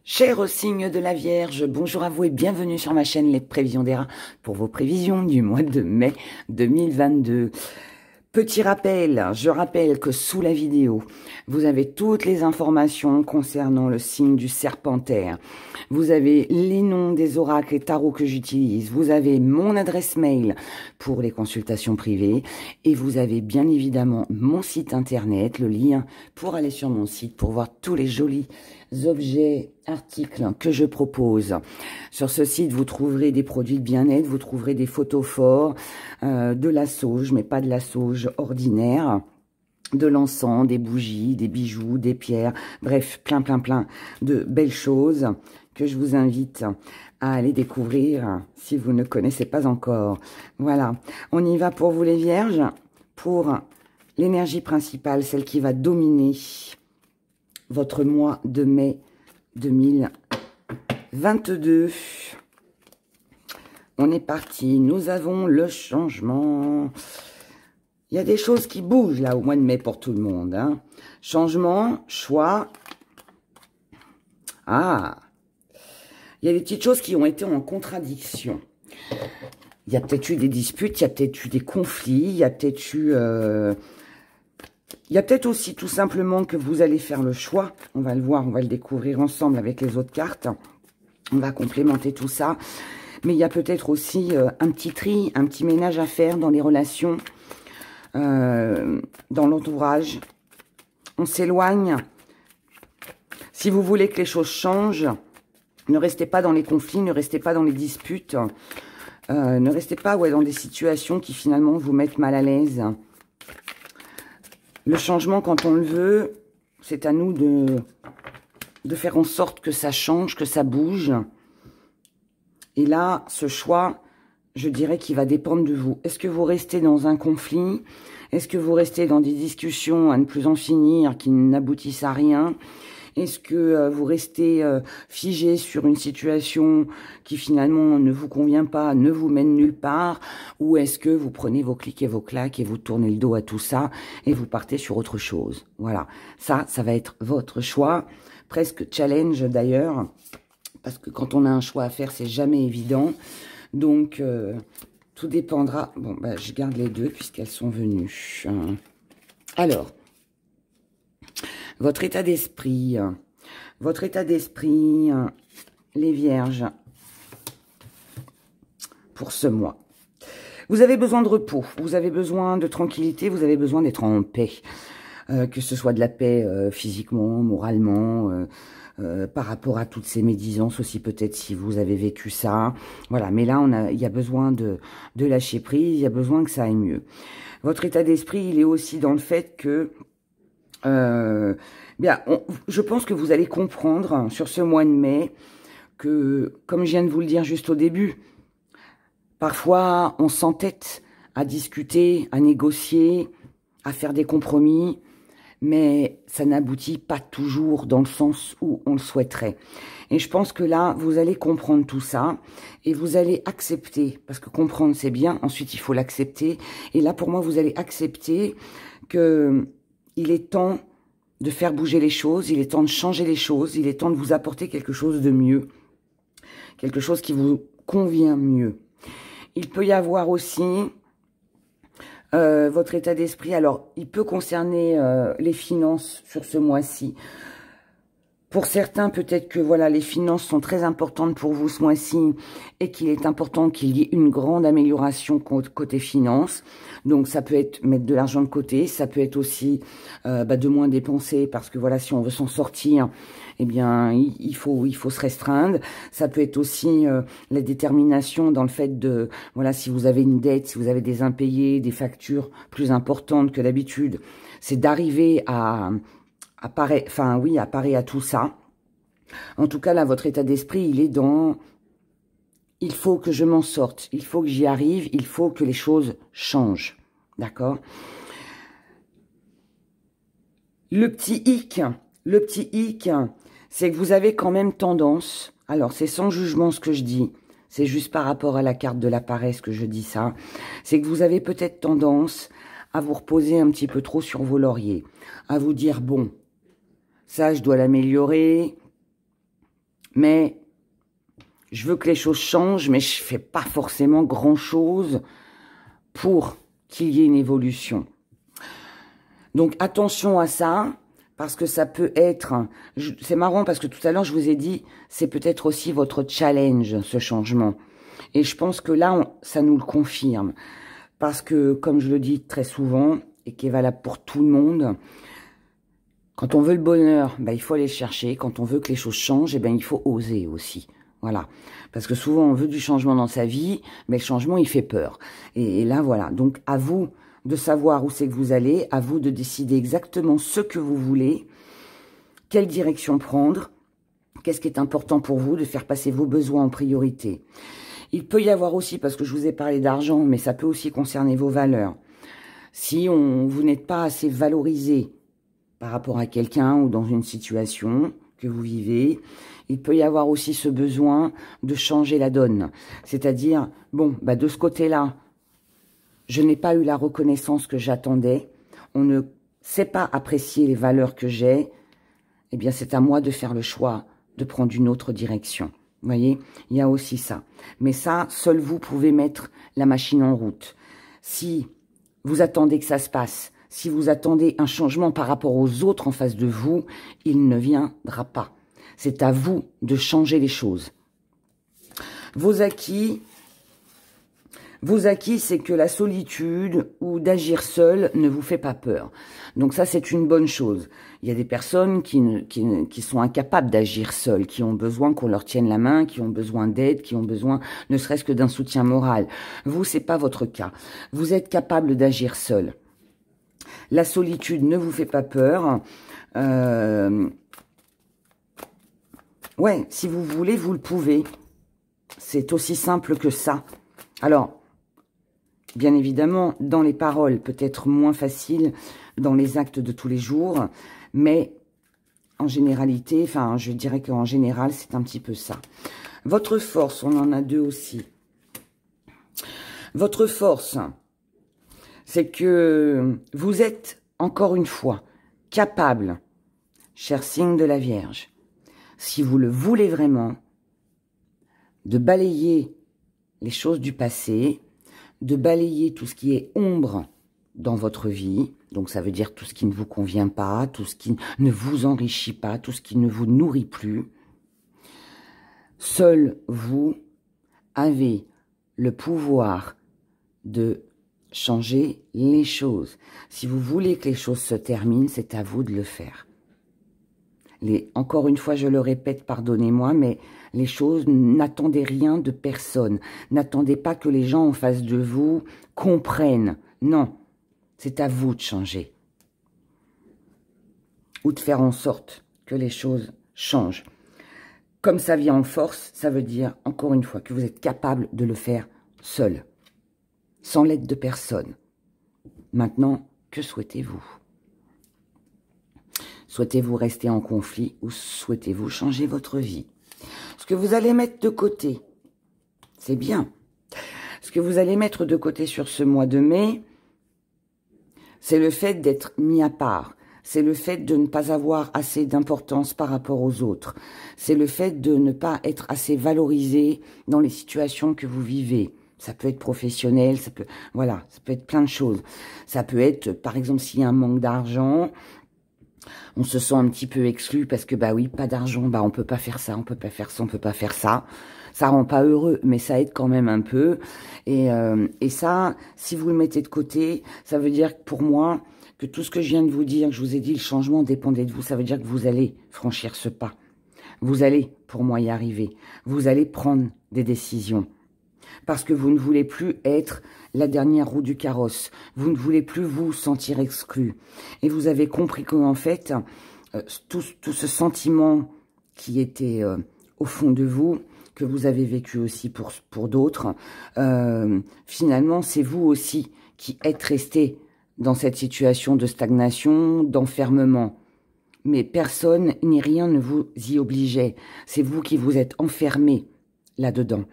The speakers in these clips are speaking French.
Cher signe de la Vierge, bonjour à vous et bienvenue sur ma chaîne Les Prévisions des Rats pour vos prévisions du mois de mai 2022. Petit rappel, je rappelle que sous la vidéo, vous avez toutes les informations concernant le signe du Serpentaire. Vous avez les noms des oracles et tarots que j'utilise. Vous avez mon adresse mail pour les consultations privées. Et vous avez bien évidemment mon site internet, le lien pour aller sur mon site pour voir tous les jolis objets, articles que je propose. Sur ce site, vous trouverez des produits de bien-être, vous trouverez des photos forts, de la sauge, mais pas de la sauge ordinaire, de l'encens, des bougies, des bijoux, des pierres, bref, plein de belles choses que je vous invite à aller découvrir si vous ne connaissez pas encore. Voilà, on y va pour vous les Vierges, pour l'énergie principale, celle qui va dominer votre mois de mai 2022. On est parti, nous avons le changement. Il y a des choses qui bougent là au mois de mai pour tout le monde. Hein. Changement, choix. Ah, il y a des petites choses qui ont été en contradiction. Il y a peut-être eu des disputes, il y a peut-être eu des conflits, il y a peut-être eu... Il y a peut-être aussi tout simplement que vous allez faire le choix. On va le voir, on va le découvrir ensemble avec les autres cartes. On va complémenter tout ça. Mais il y a peut-être aussi un petit tri, un petit ménage à faire dans les relations, dans l'entourage. On s'éloigne. Si vous voulez que les choses changent, ne restez pas dans les conflits, ne restez pas dans les disputes. Ne restez pas dans des situations qui finalement vous mettent mal à l'aise. Le changement, quand on le veut, c'est à nous de faire en sorte que ça change, que ça bouge. Et là, ce choix, je dirais qu'il va dépendre de vous. Est-ce que vous restez dans un conflit? Est-ce que vous restez dans des discussions à ne plus en finir, qui n'aboutissent à rien? Est-ce que vous restez figé sur une situation qui finalement ne vous convient pas, ne vous mène nulle part? Ou est-ce que vous prenez vos clics et vos claques et vous tournez le dos à tout ça et vous partez sur autre chose? Voilà, ça va être votre choix, presque challenge d'ailleurs, parce que quand on a un choix à faire, c'est jamais évident. Donc, tout dépendra. Bon, bah, je garde les deux puisqu'elles sont venues. Alors... Votre état d'esprit, les Vierges, pour ce mois. Vous avez besoin de repos, vous avez besoin de tranquillité, vous avez besoin d'être en paix. Que ce soit de la paix physiquement, moralement, par rapport à toutes ces médisances aussi, peut-être si vous avez vécu ça. Voilà, mais là, il y a besoin de lâcher prise, il y a besoin que ça aille mieux. Votre état d'esprit, il est aussi dans le fait que... je pense que vous allez comprendre sur ce mois de mai que, comme je viens de vous le dire juste au début, parfois on s'entête à discuter, à négocier, à faire des compromis, mais ça n'aboutit pas toujours dans le sens où on le souhaiterait. Et je pense que là, vous allez comprendre tout ça et vous allez accepter, parce que comprendre c'est bien, ensuite il faut l'accepter. Et là, pour moi, vous allez accepter que... Il est temps de faire bouger les choses, il est temps de changer les choses, il est temps de vous apporter quelque chose de mieux, quelque chose qui vous convient mieux. Il peut y avoir aussi votre état d'esprit, alors il peut concerner les finances sur ce mois-ci. Pour certains, peut-être que voilà, les finances sont très importantes pour vous ce mois-ci et qu'il est important qu'il y ait une grande amélioration côté finances. Donc, ça peut être mettre de l'argent de côté, ça peut être aussi de moins dépenser parce que voilà, si on veut s'en sortir, eh bien, il faut se restreindre. Ça peut être aussi la détermination dans le fait de, voilà, si vous avez une dette, si vous avez des impayés, des factures plus importantes que d'habitude, c'est d'arriver à parer à tout ça. En tout cas, là, votre état d'esprit, il est dans... Il faut que je m'en sorte, il faut que j'y arrive, il faut que les choses changent. D'accord? Le petit hic, c'est que vous avez quand même tendance... Alors, c'est sans jugement ce que je dis. C'est juste par rapport à la carte de la paresse que je dis ça. C'est que vous avez peut-être tendance à vous reposer un petit peu trop sur vos lauriers. À vous dire, bon... Ça, je dois l'améliorer. mais je veux que les choses changent, mais je ne fais pas forcément grand-chose pour qu'il y ait une évolution. Donc, attention à ça, parce que ça peut être... C'est marrant, parce que tout à l'heure, je vous ai dit, c'est peut-être aussi votre challenge, ce changement. Et je pense que là, ça nous le confirme. Parce que, comme je le dis très souvent, et qui est valable pour tout le monde, quand on veut le bonheur, ben, il faut aller le chercher. Quand on veut que les choses changent, eh ben, il faut oser aussi. Voilà. Parce que souvent, on veut du changement dans sa vie, mais le changement, il fait peur. Et là, voilà. Donc, à vous de savoir où c'est que vous allez, à vous de décider exactement ce que vous voulez, quelle direction prendre, qu'est-ce qui est important pour vous, de faire passer vos besoins en priorité. Il peut y avoir aussi, parce que je vous ai parlé d'argent, mais ça peut aussi concerner vos valeurs. Si vous n'êtes pas assez valorisé par rapport à quelqu'un ou dans une situation que vous vivez, il peut y avoir aussi ce besoin de changer la donne. C'est-à-dire, bon, bah de ce côté-là, je n'ai pas eu la reconnaissance que j'attendais, on ne sait pas apprécier les valeurs que j'ai, eh bien c'est à moi de faire le choix de prendre une autre direction. Vous voyez, il y a aussi ça. Mais ça, seul vous pouvez mettre la machine en route. Si vous attendez que ça se passe, si vous attendez un changement par rapport aux autres en face de vous, il ne viendra pas. C'est à vous de changer les choses. Vos acquis, c'est que la solitude ou d'agir seul ne vous fait pas peur. Donc ça, c'est une bonne chose. Il y a des personnes qui sont incapables d'agir seules, qui ont besoin qu'on leur tienne la main, qui ont besoin d'aide, qui ont besoin ne serait-ce que d'un soutien moral. Vous, c'est pas votre cas. Vous êtes capable d'agir seul. La solitude ne vous fait pas peur. Ouais, si vous voulez, vous le pouvez. C'est aussi simple que ça. Alors, bien évidemment, dans les paroles, peut-être moins facile, dans les actes de tous les jours, mais en généralité, enfin, je dirais qu'en général, c'est un petit peu ça. Votre force, on en a deux aussi. Votre force, c'est que vous êtes, encore une fois, capable, cher signe de la Vierge, si vous le voulez vraiment, de balayer les choses du passé, de balayer tout ce qui est ombre dans votre vie. Donc ça veut dire tout ce qui ne vous convient pas, tout ce qui ne vous enrichit pas, tout ce qui ne vous nourrit plus. Seul vous avez le pouvoir de changer les choses. Si vous voulez que les choses se terminent, c'est à vous de le faire. Encore une fois, je le répète, pardonnez-moi, mais les choses, n'attendez rien de personne. N'attendez pas que les gens en face de vous comprennent. Non, c'est à vous de changer. Ou de faire en sorte que les choses changent. Comme ça vient en force, ça veut dire, encore une fois, que vous êtes capable de le faire seul, sans l'aide de personne. Maintenant, que souhaitez-vous ? Souhaitez-vous rester en conflit ou souhaitez-vous changer votre vie? Ce que vous allez mettre de côté, c'est bien. Ce que vous allez mettre de côté sur ce mois de mai, c'est le fait d'être mis à part. C'est le fait de ne pas avoir assez d'importance par rapport aux autres. C'est le fait de ne pas être assez valorisé dans les situations que vous vivez. Ça peut être professionnel, ça peut être plein de choses. Ça peut être, par exemple, s'il y a un manque d'argent, on se sent un petit peu exclu parce que, bah oui, pas d'argent, bah on peut pas faire ça, on peut pas faire ça, on peut pas faire ça. Ça rend pas heureux, mais ça aide quand même un peu. Et ça, si vous le mettez de côté, ça veut dire que pour moi, que tout ce que je viens de vous dire, que je vous ai dit, le changement dépendait de vous, ça veut dire que vous allez franchir ce pas. Vous allez, pour moi, y arriver. Vous allez prendre des décisions. Parce que vous ne voulez plus être la dernière roue du carrosse. Vous ne voulez plus vous sentir exclu. Et vous avez compris qu'en fait, tout ce sentiment qui était au fond de vous, que vous avez vécu aussi pour d'autres, finalement, c'est vous aussi qui êtes resté dans cette situation de stagnation, d'enfermement. Mais personne ni rien ne vous y obligeait. C'est vous qui vous êtes enfermé là-dedans.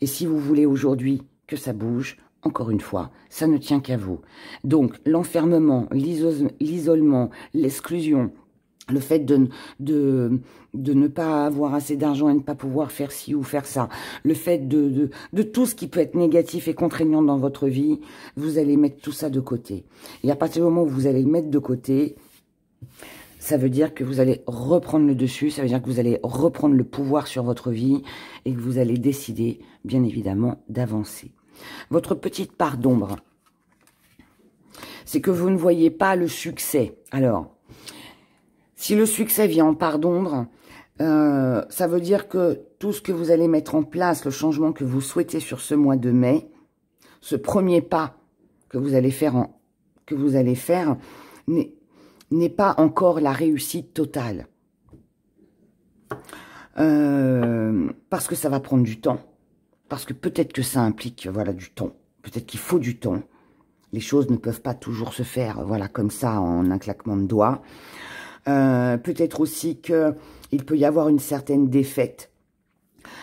Et si vous voulez aujourd'hui que ça bouge, encore une fois, ça ne tient qu'à vous. Donc, l'enfermement, l'isolement, l'exclusion, le fait de ne pas avoir assez d'argent et ne pas pouvoir faire ci ou faire ça, le fait de tout ce qui peut être négatif et contraignant dans votre vie, vous allez mettre tout ça de côté. Et à partir du moment où vous allez le mettre de côté, ça veut dire que vous allez reprendre le dessus, ça veut dire que vous allez reprendre le pouvoir sur votre vie et que vous allez décider, bien évidemment, d'avancer. Votre petite part d'ombre, c'est que vous ne voyez pas le succès. Alors, si le succès vient en part d'ombre, ça veut dire que tout ce que vous allez mettre en place, le changement que vous souhaitez sur ce mois de mai, ce premier pas que vous allez faire, n'est pas encore la réussite totale. Parce que ça va prendre du temps. Parce que peut-être que ça implique voilà, du temps. Peut-être qu'il faut du temps. Les choses ne peuvent pas toujours se faire voilà, comme ça en un claquement de doigts. Peut-être aussi qu'il peut y avoir une certaine défaite.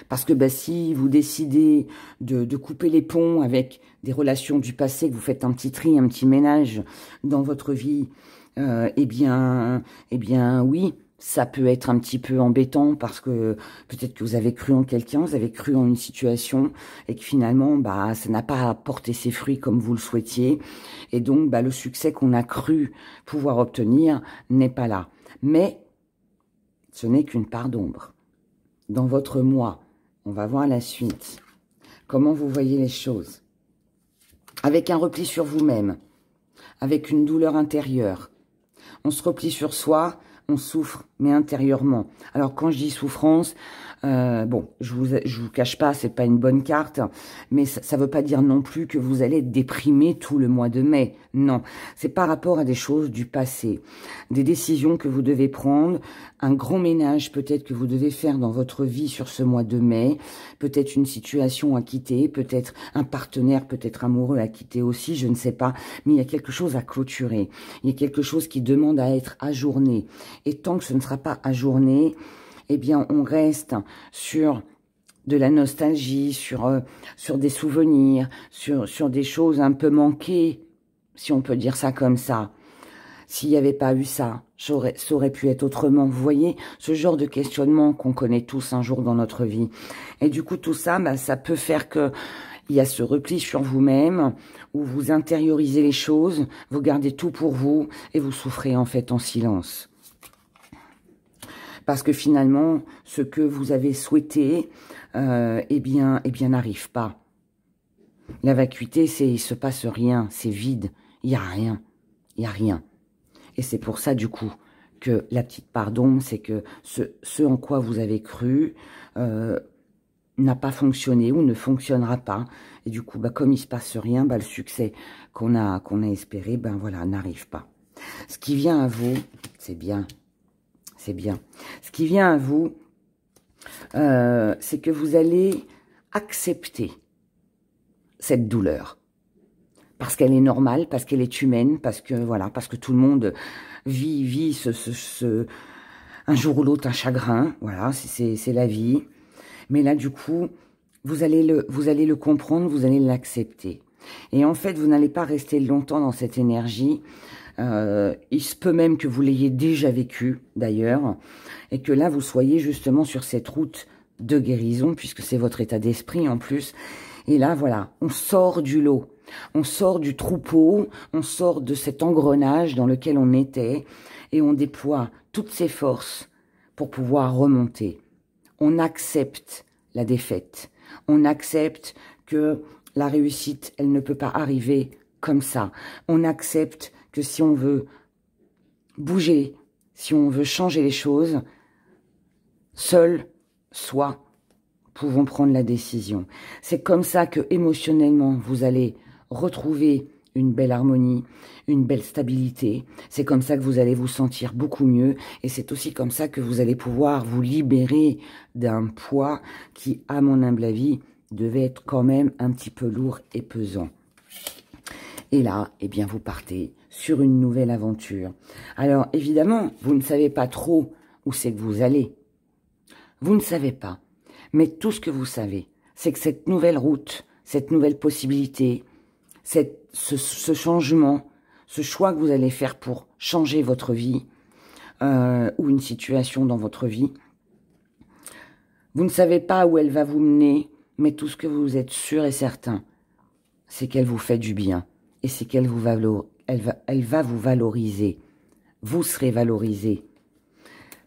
Parce que si vous décidez de couper les ponts avec des relations du passé, que vous faites un petit tri, un petit ménage dans votre vie, eh bien oui, ça peut être un petit peu embêtant parce que peut-être que vous avez cru en quelqu'un, vous avez cru en une situation et que finalement, ça n'a pas porté ses fruits comme vous le souhaitiez. Et donc, le succès qu'on a cru pouvoir obtenir n'est pas là. Mais ce n'est qu'une part d'ombre. Dans votre moi, on va voir la suite. Comment vous voyez les choses? Avec un repli sur vous-même, avec une douleur intérieure. On se replie sur soi, on souffre, mais intérieurement. Alors, quand je dis souffrance, je vous cache pas, c'est pas une bonne carte, mais ça veut pas dire non plus que vous allez être déprimé tout le mois de mai. Non, c'est par rapport à des choses du passé, des décisions que vous devez prendre, un grand ménage peut-être que vous devez faire dans votre vie sur ce mois de mai, peut-être une situation à quitter, peut-être un partenaire, peut-être amoureux à quitter aussi, je ne sais pas, mais il y a quelque chose à clôturer, il y a quelque chose qui demande à être ajourné. Et tant que ce ne sera pas ajourné, eh bien, on reste sur de la nostalgie, sur des souvenirs, sur des choses un peu manquées, si on peut dire ça comme ça. S'il n'y avait pas eu ça, ça aurait pu être autrement. Vous voyez, ce genre de questionnement qu'on connaît tous un jour dans notre vie. Et du coup, tout ça, ça peut faire que il y a ce repli sur vous-même, où vous intériorisez les choses, vous gardez tout pour vous, et vous souffrez en fait en silence. Parce que finalement, ce que vous avez souhaité, eh bien, n'arrive pas. La vacuité, il se passe rien, c'est vide, il n'y a rien, il n'y a rien. Et c'est pour ça, du coup, que la petite part d'ombre, c'est que ce en quoi vous avez cru n'a pas fonctionné ou ne fonctionnera pas. Et du coup, comme il se passe rien, le succès qu'on a espéré, voilà, n'arrive pas. Ce qui vient à vous, c'est bien. C'est bien. Ce qui vient à vous, c'est que vous allez accepter cette douleur. Parce qu'elle est normale, parce qu'elle est humaine, parce que tout le monde vit un jour ou l'autre un chagrin. Voilà, c'est la vie. Mais là, du coup, vous allez le comprendre, vous allez l'accepter. Et en fait, vous n'allez pas rester longtemps dans cette énergie. Il se peut même que vous l'ayez déjà vécu, d'ailleurs, et que là, vous soyez justement sur cette route de guérison, puisque c'est votre état d'esprit en plus. Et là, voilà, on sort du lot, on sort du troupeau, on sort de cet engrenage dans lequel on était, et on déploie toutes ses forces pour pouvoir remonter. On accepte la défaite, on accepte que la réussite, elle ne peut pas arriver comme ça. On accepte que si on veut bouger, si on veut changer les choses, seuls, soit, pouvons prendre la décision. C'est comme ça que émotionnellement, vous allez retrouver une belle harmonie, une belle stabilité. C'est comme ça que vous allez vous sentir beaucoup mieux. Et c'est aussi comme ça que vous allez pouvoir vous libérer d'un poids qui, à mon humble avis, devait être quand même un petit peu lourd et pesant. Et là, eh bien, vous partez sur une nouvelle aventure. Alors, évidemment, vous ne savez pas trop où c'est que vous allez. Vous ne savez pas. Mais tout ce que vous savez, c'est que cette nouvelle route, cette nouvelle possibilité, ce changement, ce choix que vous allez faire pour changer votre vie, ou une situation dans votre vie. Vous ne savez pas où elle va vous mener, mais tout ce que vous êtes sûr et certain, c'est qu'elle vous fait du bien. Et c'est qu'elle elle va vous valoriser. Vous serez valorisé.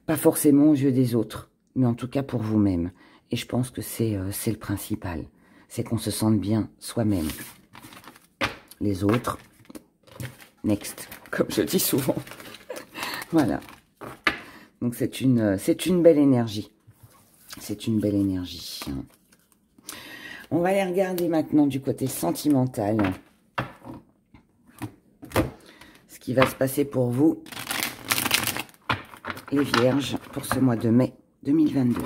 Pas forcément aux yeux des autres, mais en tout cas pour vous-même. Et je pense que c'est le principal. C'est qu'on se sente bien soi-même. Les autres, next, comme je dis souvent. Voilà. Donc c'est une belle énergie. C'est une belle énergie. On va aller regarder maintenant du côté sentimental. Ce qui va se passer pour vous, les Vierges, pour ce mois de mai 2022.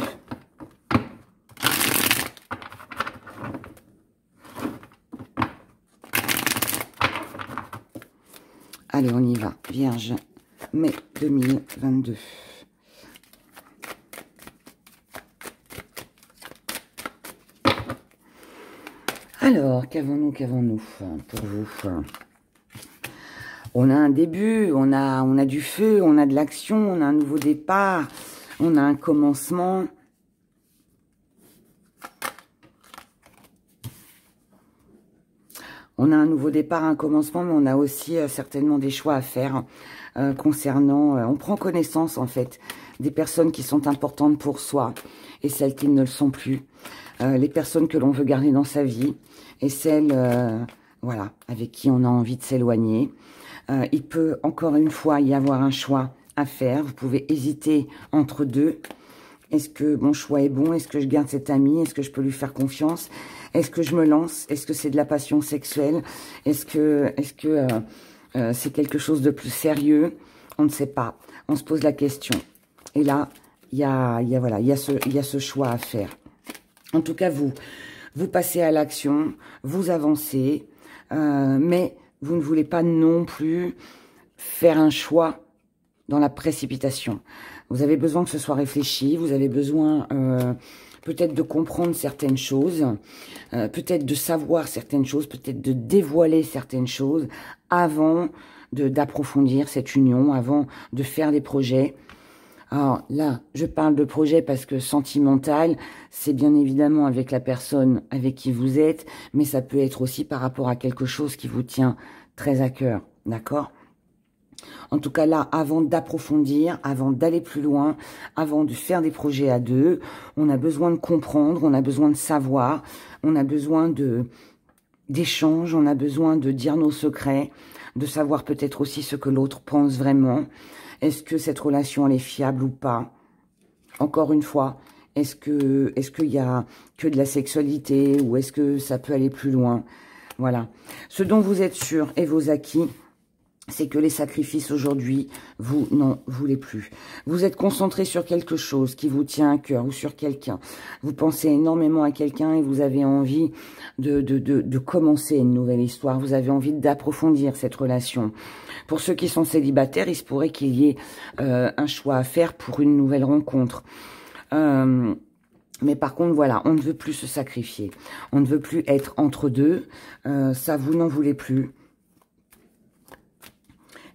Allez, on y va. Vierge, mai 2022. Alors, qu'avons-nous pour vous? On a un début, on a du feu, on a de l'action, on a un nouveau départ, on a un commencement. On a un nouveau départ, un commencement, mais on a aussi certainement des choix à faire concernant... on prend connaissance, en fait, des personnes qui sont importantes pour soi et celles qui ne le sont plus. Les personnes que l'on veut garder dans sa vie et celles, voilà, avec qui on a envie de s'éloigner. Il peut, encore une fois, y avoir un choix à faire. Vous pouvez hésiter entre deux. Est-ce que mon choix est bon? Est-ce que je garde cet ami? Est-ce que je peux lui faire confiance? Est-ce que je me lance? Est-ce que c'est de la passion sexuelle? Est-ce que c'est quelque chose de plus sérieux? On ne sait pas. On se pose la question. Et là, il y a ce choix à faire. En tout cas, vous passez à l'action, vous avancez, mais vous ne voulez pas non plus faire un choix dans la précipitation. Vous avez besoin que ce soit réfléchi, vous avez besoin peut-être de comprendre certaines choses, peut-être de savoir certaines choses, peut-être de dévoiler certaines choses avant d'approfondir cette union, avant de faire des projets. Alors là, je parle de projet parce que sentimental, c'est bien évidemment avec la personne avec qui vous êtes, mais ça peut être aussi par rapport à quelque chose qui vous tient très à cœur, d'accord? En tout cas là, avant d'approfondir, avant d'aller plus loin, avant de faire des projets à deux, on a besoin de comprendre, on a besoin de savoir, on a besoin d'échanges, on a besoin de dire nos secrets, de savoir peut-être aussi ce que l'autre pense vraiment. Est-ce que cette relation elle est fiable ou pas? Encore une fois, est-ce qu'il y a que de la sexualité ou est-ce que ça peut aller plus loin? Voilà. Ce dont vous êtes sûr et vos acquis, c'est que les sacrifices aujourd'hui, vous n'en voulez plus. Vous êtes concentré sur quelque chose qui vous tient à cœur ou sur quelqu'un. Vous pensez énormément à quelqu'un et vous avez envie de commencer une nouvelle histoire. Vous avez envie d'approfondir cette relation. Pour ceux qui sont célibataires, il se pourrait qu'il y ait un choix à faire pour une nouvelle rencontre. Mais par contre, voilà, on ne veut plus se sacrifier. On ne veut plus être entre deux. Ça, vous n'en voulez plus.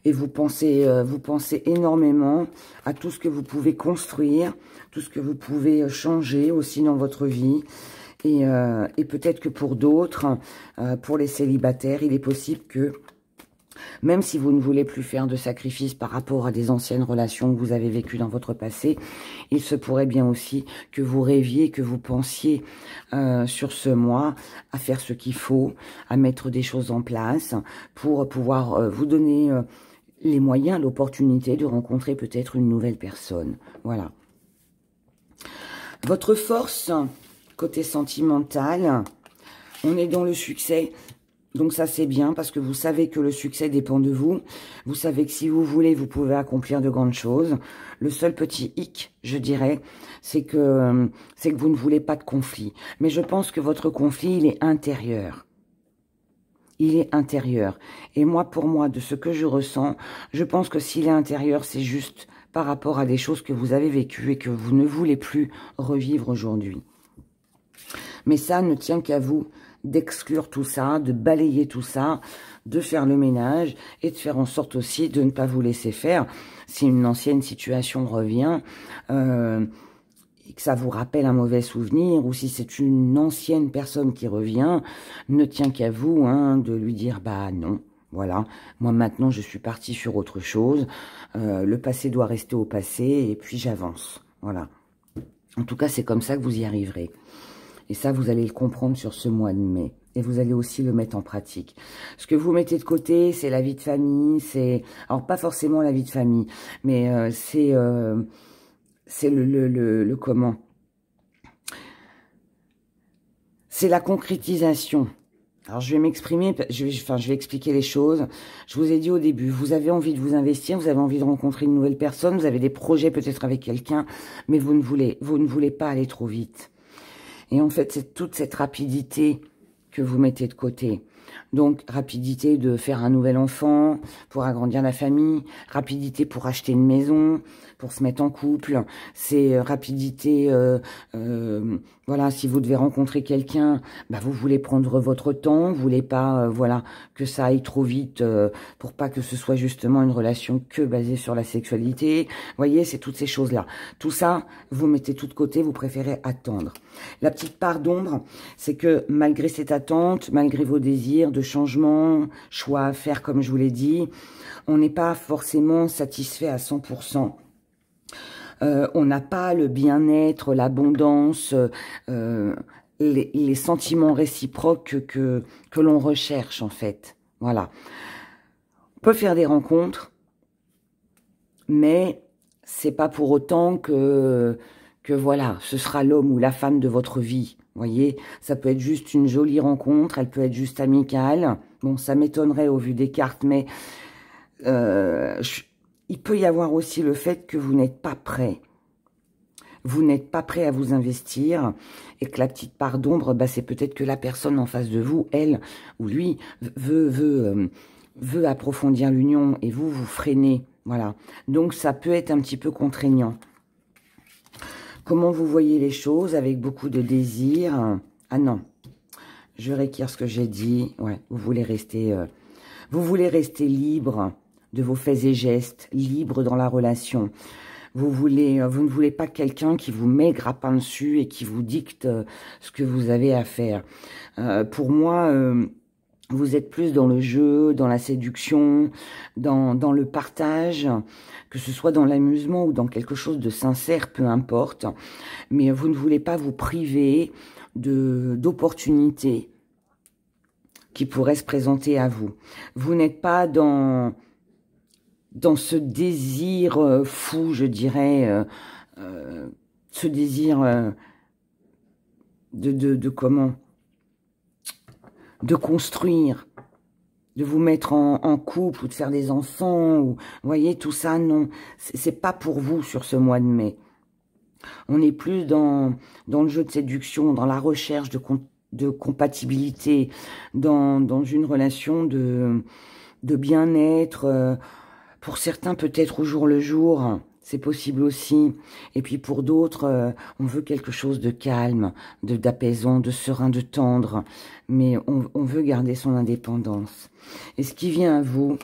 Et vous pensez énormément à tout ce que vous pouvez construire, tout ce que vous pouvez changer aussi dans votre vie. Et peut-être que pour d'autres, pour les célibataires, il est possible que, même si vous ne voulez plus faire de sacrifices par rapport à des anciennes relations que vous avez vécues dans votre passé, il se pourrait bien aussi que vous rêviez, que vous pensiez sur ce mois à faire ce qu'il faut, à mettre des choses en place pour pouvoir vous donner les moyens, l'opportunité de rencontrer peut-être une nouvelle personne. Voilà. Votre force, côté sentimental, on est dans le succès. Donc ça, c'est bien parce que vous savez que le succès dépend de vous. Vous savez que si vous voulez, vous pouvez accomplir de grandes choses. Le seul petit hic, je dirais, c'est que vous ne voulez pas de conflit. Mais je pense que votre conflit, il est intérieur. Il est intérieur. Et moi, pour moi, de ce que je ressens, je pense que s'il est intérieur, c'est juste par rapport à des choses que vous avez vécues et que vous ne voulez plus revivre aujourd'hui. Mais ça ne tient qu'à vous d'exclure tout ça, de balayer tout ça, de faire le ménage et de faire en sorte aussi de ne pas vous laisser faire. si une ancienne situation revient, et que ça vous rappelle un mauvais souvenir, ou si c'est une ancienne personne qui revient, ne tient qu'à vous hein, de lui dire « bah non ». Voilà, moi maintenant je suis partie sur autre chose, le passé doit rester au passé et puis j'avance, voilà. En tout cas c'est comme ça que vous y arriverez. Et ça vous allez le comprendre sur ce mois de mai. Et vous allez aussi le mettre en pratique. Ce que vous mettez de côté, c'est la vie de famille, c'est... Alors pas forcément la vie de famille, mais c'est le comment? C'est la concrétisation. Alors, je vais m'exprimer, je vais expliquer les choses. Je vous ai dit au début, vous avez envie de vous investir, vous avez envie de rencontrer une nouvelle personne, vous avez des projets peut-être avec quelqu'un, mais vous ne voulez pas aller trop vite. Et en fait, c'est toute cette rapidité que vous mettez de côté. Donc, rapidité de faire un nouvel enfant, pour agrandir la famille, rapidité pour acheter une maison, pour se mettre en couple, c'est rapidité, voilà, si vous devez rencontrer quelqu'un, bah, vous voulez prendre votre temps, vous voulez pas, voilà, que ça aille trop vite, pour pas que ce soit justement une relation que basée sur la sexualité. Vous voyez, c'est toutes ces choses-là. Tout ça, vous mettez tout de côté, vous préférez attendre. La petite part d'ombre, c'est que malgré cette attente, malgré vos désirs de changement, choix à faire comme je vous l'ai dit, on n'est pas forcément satisfait à 100%. On n'a pas le bien-être, l'abondance, les sentiments réciproques que l'on recherche en fait. Voilà. On peut faire des rencontres, mais c'est pas pour autant que voilà, ce sera l'homme ou la femme de votre vie. Vous voyez, ça peut être juste une jolie rencontre, elle peut être juste amicale. Bon, ça m'étonnerait au vu des cartes, mais il peut y avoir aussi le fait que vous n'êtes pas prêt. Vous n'êtes pas prêt à vous investir et que la petite part d'ombre, bah, c'est peut-être que la personne en face de vous, elle ou lui, veut approfondir l'union et vous freinez. Voilà. Donc, ça peut être un petit peu contraignant. Comment vous voyez les choses avec beaucoup de désir? Ah non, je réitère ce que j'ai dit. Ouais, vous voulez rester libre de vos faits et gestes, libre dans la relation. Vous ne voulez pas quelqu'un qui vous met grappin dessus et qui vous dicte ce que vous avez à faire. Pour moi, vous êtes plus dans le jeu, dans la séduction, dans le partage, que ce soit dans l'amusement ou dans quelque chose de sincère, peu importe. Mais vous ne voulez pas vous priver d'opportunités qui pourraient se présenter à vous. Vous n'êtes pas dans ce désir fou, je dirais, ce désir de comment? De construire, de vous mettre en couple ou de faire des enfants, ou, vous voyez, tout ça, non. C'est pas pour vous sur ce mois de mai. On est plus dans le jeu de séduction, dans la recherche de compatibilité, dans une relation de bien-être, pour certains peut-être au jour le jour, c'est possible aussi. Et puis pour d'autres, on veut quelque chose de calme, d'apaisant, de serein, de tendre. Mais on veut garder son indépendance. Et ce qui vient à vous,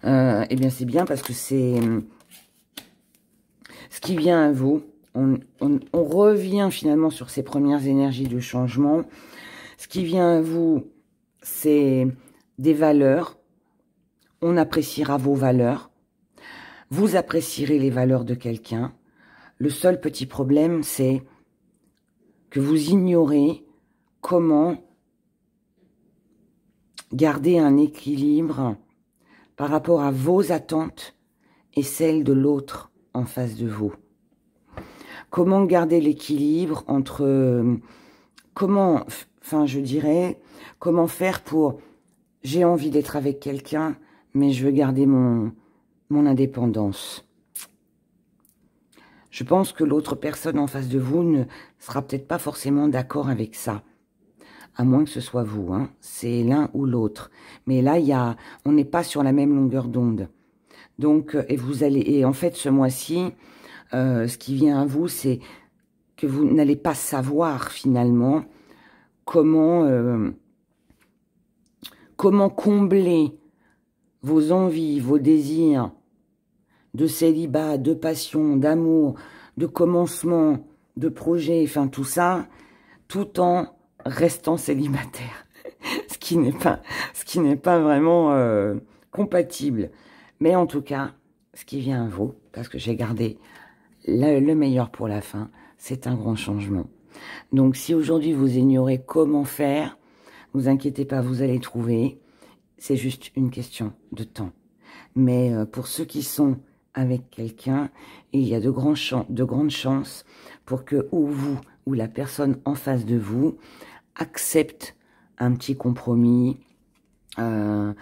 eh bien c'est bien parce que c'est... Ce qui vient à vous, on revient finalement sur ces premières énergies de changement. Ce qui vient à vous, c'est des valeurs. On appréciera vos valeurs. Vous apprécierez les valeurs de quelqu'un. Le seul petit problème, c'est que vous ignorez comment garder un équilibre par rapport à vos attentes et celles de l'autre en face de vous. Comment garder l'équilibre entre... comment faire pour... J'ai envie d'être avec quelqu'un, mais je veux garder mon indépendance. Je pense que l'autre personne en face de vous ne sera peut-être pas forcément d'accord avec ça. À moins que ce soit vous, hein. C'est l'un ou l'autre. Mais là, on n'est pas sur la même longueur d'onde. Donc, et en fait, ce mois-ci, ce qui vient à vous, c'est que vous n'allez pas savoir finalement comment combler vos envies, vos désirs de célibat, de passion, d'amour, de commencement, de projet, enfin tout ça, tout en restant célibataire. ce qui n'est pas vraiment compatible. Mais en tout cas, ce qui vient à vous, parce que j'ai gardé le meilleur pour la fin, c'est un grand changement. Donc si aujourd'hui vous ignorez comment faire, ne vous inquiétez pas, vous allez trouver. C'est juste une question de temps. Mais pour ceux qui sont avec quelqu'un, il y a de grandes chances pour que ou vous ou la personne en face de vous accepte un petit compromis, il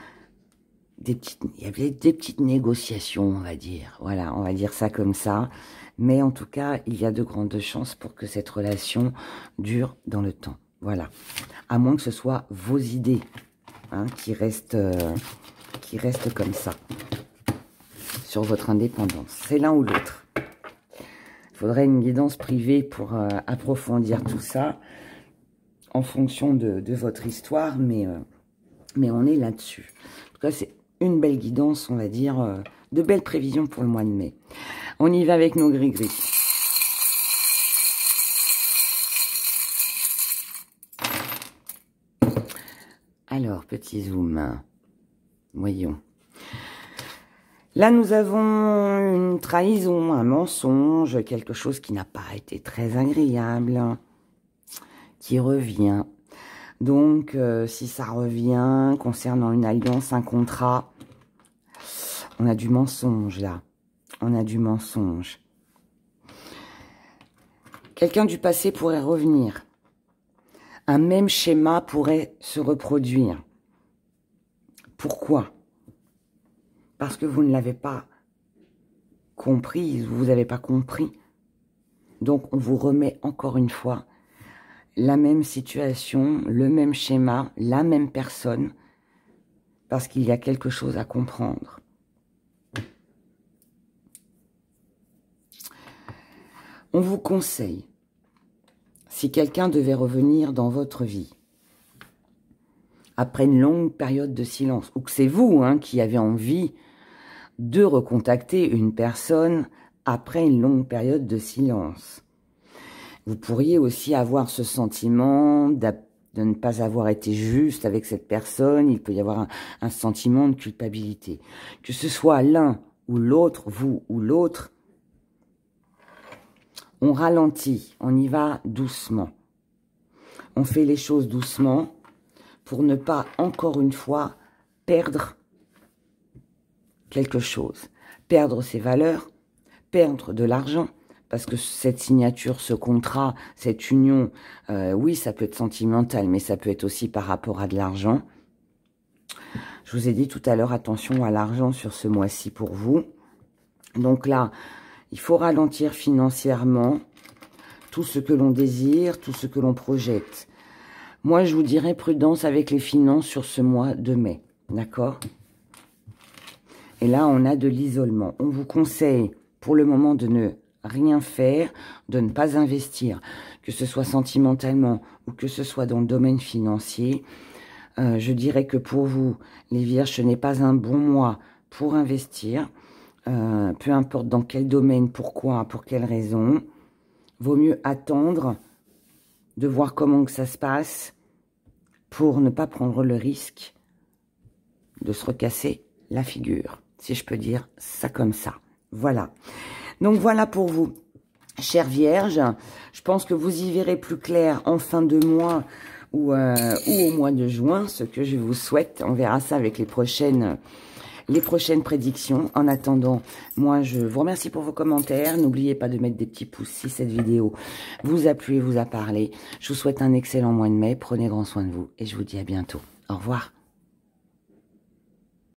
y avait des petites négociations, on va dire. Voilà, on va dire ça comme ça. Mais en tout cas, il y a de grandes chances pour que cette relation dure dans le temps. Voilà. À moins que ce soit vos idées hein, qui restent comme ça. Sur votre indépendance. C'est l'un ou l'autre. Il faudrait une guidance privée pour approfondir tout ça en fonction de votre histoire, mais on est là-dessus. En tout cas, c'est une belle guidance, on va dire, de belles prévisions pour le mois de mai. On y va avec nos gris-gris. Alors, petit zoom. Voyons. Là, nous avons une trahison, un mensonge, quelque chose qui n'a pas été très agréable, qui revient. Donc, si ça revient concernant une alliance, un contrat, on a du mensonge là. On a du mensonge. Quelqu'un du passé pourrait revenir. Un même schéma pourrait se reproduire. Pourquoi ? Parce que vous ne l'avez pas compris, vous n'avez pas compris. Donc, on vous remet encore une fois la même situation, le même schéma, la même personne, parce qu'il y a quelque chose à comprendre. On vous conseille, si quelqu'un devait revenir dans votre vie, après une longue période de silence, ou que c'est vous hein, qui avez envie de recontacter une personne après une longue période de silence. Vous pourriez aussi avoir ce sentiment de ne pas avoir été juste avec cette personne. Il peut y avoir un sentiment de culpabilité. Que ce soit l'un ou l'autre, vous ou l'autre, on ralentit, on y va doucement. On fait les choses doucement pour ne pas, encore une fois, perdre quelque chose. Perdre ses valeurs, perdre de l'argent, parce que cette signature, ce contrat, cette union, oui, ça peut être sentimental, mais ça peut être aussi par rapport à de l'argent. Je vous ai dit tout à l'heure, attention à l'argent sur ce mois-ci pour vous. Donc là, il faut ralentir financièrement tout ce que l'on désire, tout ce que l'on projette. Moi, je vous dirais prudence avec les finances sur ce mois de mai, d'accord ? Et là, on a de l'isolement. On vous conseille, pour le moment, de ne rien faire, de ne pas investir, que ce soit sentimentalement ou que ce soit dans le domaine financier. Je dirais que pour vous, les Vierges, ce n'est pas un bon mois pour investir. Peu importe dans quel domaine, pourquoi, pour quelle raison. Vaut mieux attendre de voir comment que ça se passe pour ne pas prendre le risque de se recasser la figure, si je peux dire ça comme ça. Voilà. Donc voilà pour vous, chères Vierges. Je pense que vous y verrez plus clair en fin de mois ou au mois de juin, ce que je vous souhaite. On verra ça avec les prochaines prédictions. En attendant, moi, je vous remercie pour vos commentaires. N'oubliez pas de mettre des petits pouces si cette vidéo vous a plu et vous a parlé. Je vous souhaite un excellent mois de mai. Prenez grand soin de vous et je vous dis à bientôt. Au revoir.